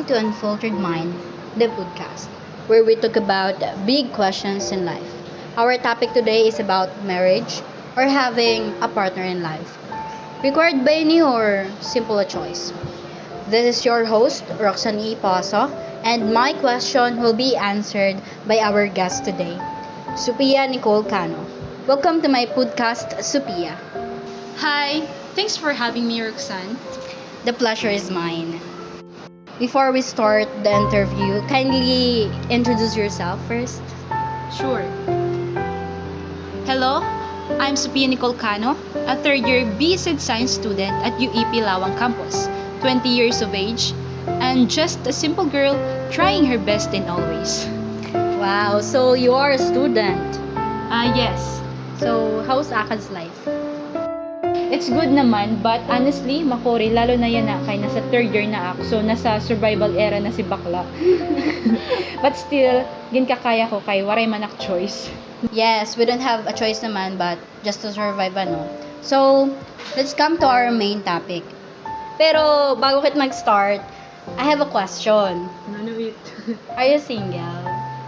welcome to Unfiltered Mind, the podcast, where we talk about big questions in life. Our topic today is about marriage or having a partner in life. Required by any or simple a choice. This is your host, Roxanne Paso, and my question will be answered by our guest today, Sophia Nicole Cano. Welcome to my podcast, Sophia. Hi, thanks for having me, Roxanne. The pleasure is mine. Before we start the interview, kindly introduce yourself first. Sure. Hello, I'm Sophia Nicole Cano, a third-year BSED Science student at UEP Lawang Campus, 20 years of age, and just a simple girl trying her best in all ways. Wow, so you are a student. Yes. So, how's ACAD's life? It's good naman, but honestly, makori, lalo na yan na kay nasa third year na ako, so nasa survival era na si bakla. But still, ginkakaya ko kay waray manak choice. Yes, we don't have a choice naman but just to survive ano. So, let's come to our main topic. Pero, bago kit mag-start, I have a question. Ano it? Are you single?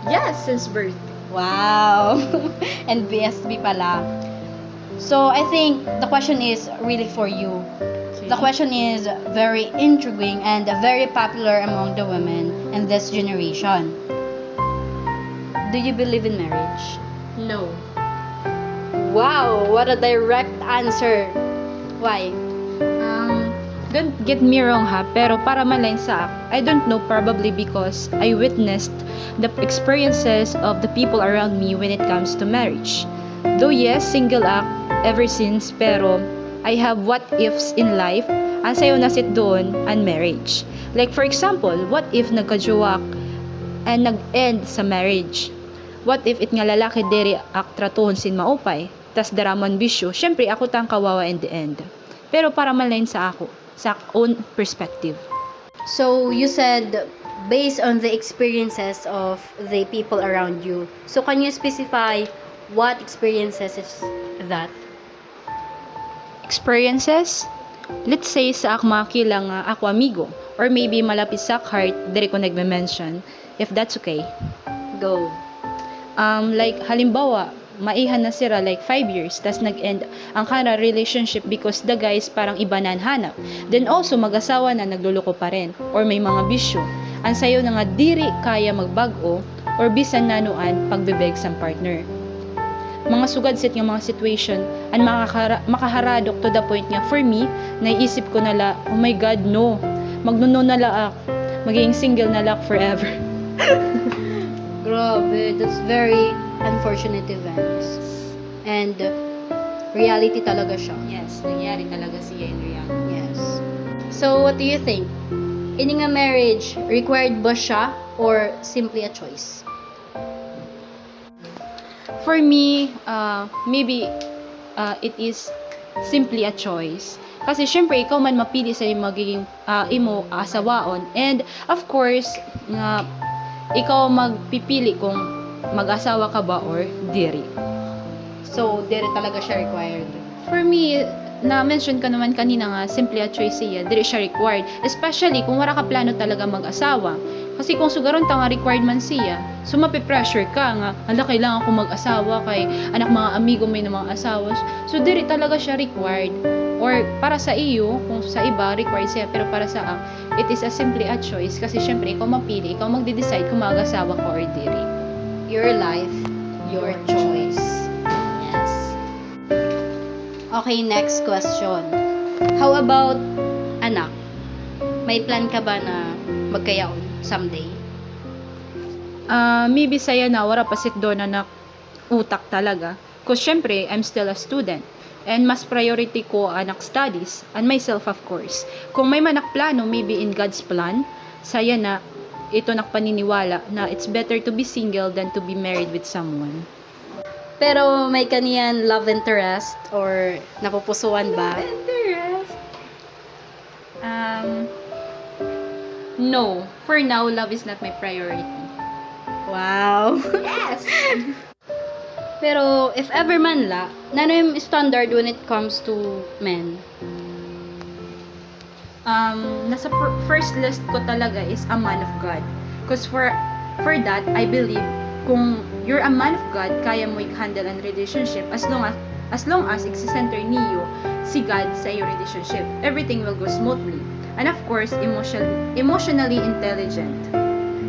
Yes, since birth. Wow! And BSB pala. So, I think the question is really for you. The question is very intriguing and very popular among the women in this generation. Do you believe in marriage? No. Wow, what a direct answer. Why? Don't get me wrong ha, pero para malain sa I don't know, probably because I witnessed the experiences of the people around me when it comes to marriage. Though yes, single act ever since, pero I have what ifs in life, ang sayo nasit doon, and marriage. Like for example, what if nagkajowa and nag-end sa marriage? What if it nga lalaki diri aktratuhon sin maupay, tas daramon bisyo, syempre ako tang kawawa in the end. Pero para malain sa ako, sa own perspective. So, you said based on the experiences of the people around you. So, can you specify what experiences is that? Experiences? Let's say sa ako makilang ako amigo, or maybe malapit sa heart, diri ko nagme-mention, if that's okay. Go. Like halimbawa, maihan na sila like 5 years, tas nag-end ang kana relationship because the guys parang iba na hanap. Then also mag-asawa na nagluloko pa rin, or may mga bisyo. Ang sayo na nga diri kaya magbago, or bisan nanuan pagbebeg sa partner. Mga sugad-set ng mga situation and makaharadok to the point nga for me, naiisip ko nala, oh my God, no. Magnuno na laak. Magiging single na laak forever. Grabe, that's very unfortunate events. And reality talaga siya. Yes, nangyari talaga siya in reality. Yes. So, what do you think? Ini nga marriage, required ba siya or simply a choice? For me, maybe it is simply a choice. Kasi syempre, ikaw man mapili sa yung magiging imo asawaon. And of course, ikaw magpipili kung mag-asawa ka ba or diri. So, diri talaga siya required. For me, na-mention ka naman kanina nga, simply a choice siya, diri siya required. Especially kung wala ka plano talaga mag-asawa. Kasi kung sugaron ta nga required man siya, so mapipressure ka nga, hala kailangan ko mag-asawa kay anak mga amigo may na mga asawa. So diri talaga siya required. Or para sa iyo, kung sa iba required siya, pero para sa it is a simply a choice kasi syempre ikaw mapili, ikaw magde-decide kung mag-asawa ka or diri. Your life, your choice. Yes. Okay, next question. How about anak? May plan ka ba na magkayaon someday? Maybe saya na wala pa sit doon na utak talaga. Because syempre, I'm still a student. And mas priority ko anak studies and myself of course. Kung may manak plano, maybe in God's plan, saya na ito nakpaniniwala na it's better to be single than to be married with someone. Pero may kaniyan love interest or napupusuan ba? Interest? No. For now, love is not my priority. Wow. Yes! Pero if ever man la, nano yung standard when it comes to men? Nasa first list ko talaga is a man of God. Because for that, I believe kung you're a man of God, kaya mo i-handle ang relationship as long as isi-center niyo si God sa iyo relationship. Everything will go smoothly. And of course, emotionally intelligent.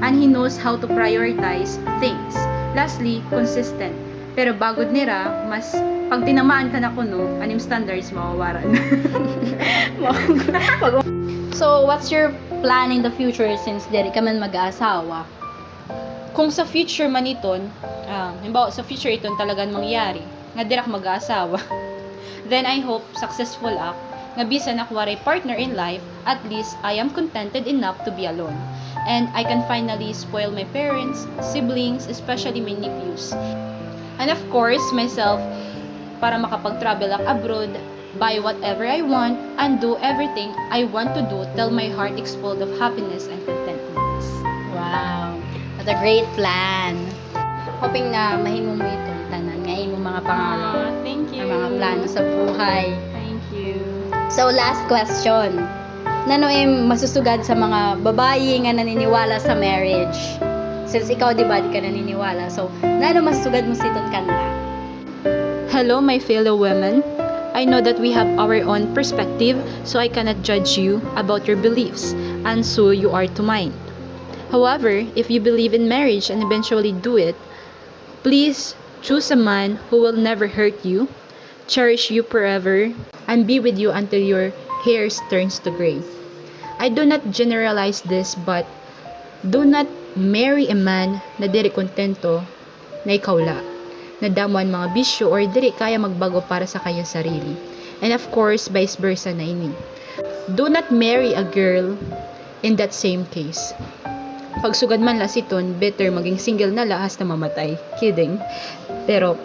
And he knows how to prioritize things. Lastly, consistent. Pero bagod nira, mas pag tinamaan ka na kuno, anim standards mawawaran. So, what's your plan in the future since diri ka man mag-aasawa? Kung sa future man iton, halimbawa sa future iton talagang mangyari, nga dirak mag-aasawa, then I hope successful ako, nga bisan ako waray partner in life, at least I am contented enough to be alone. And I can finally spoil my parents, siblings, especially my nephews. And of course, myself, para makapag-travel ako abroad, buy whatever I want, and do everything I want to do till my heart is full of happiness and contentment. Wow, what a great plan. Hoping na mahimo mo itong tanan nga imong mga pangarap, Thank you. ang mga plano sa buhay. Thank you. So, last question. Nano masusugad sa mga babae nga naniniwala sa marriage? Since ikaw, di ba, di ka naniniwala. So, nano masusugad mo siton kanila? Hello, my fellow women. I know that we have our own perspective, so I cannot judge you about your beliefs, and so you are to mine. However, if you believe in marriage and eventually do it, please choose a man who will never hurt you, cherish you forever, and be with you until your hair turns to gray. I do not generalize this, but do not marry a man na diri kontento na ikaw la, na damuan mga bisyo or diri kaya magbago para sa kanya sarili. And of course, vice versa na ini. Do not marry a girl in that same case. Pagsugad man la siton, better maging single na lahas na mamatay. Kidding. Pero,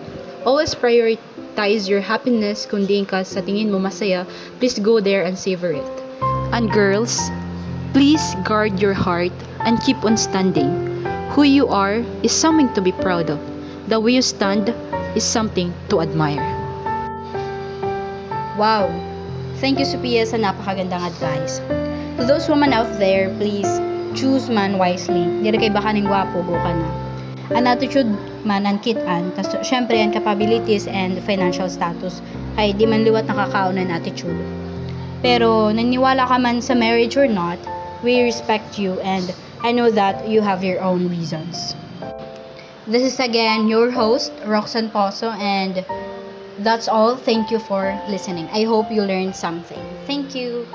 always prioritize your happiness. Kung di ka sa tingin mo masaya, please go there and savor it. And girls, please guard your heart and keep on standing. Who you are is something to be proud of. The way you stand is something to admire. Wow! Thank you, Sophia, sa napakagandang advice. To those women out there, please choose man wisely. Dili kay baka ning gwapo go ka na. An attitude man ang kit-an, tas syempre ang capabilities and financial status ay di man liwat nakakaon ng attitude. Pero naniniwala ka man sa marriage or not, we respect you and I know that you have your own reasons. This is again your host, Roxanne Pozo, and that's all. Thank you for listening. I hope you learned something. Thank you.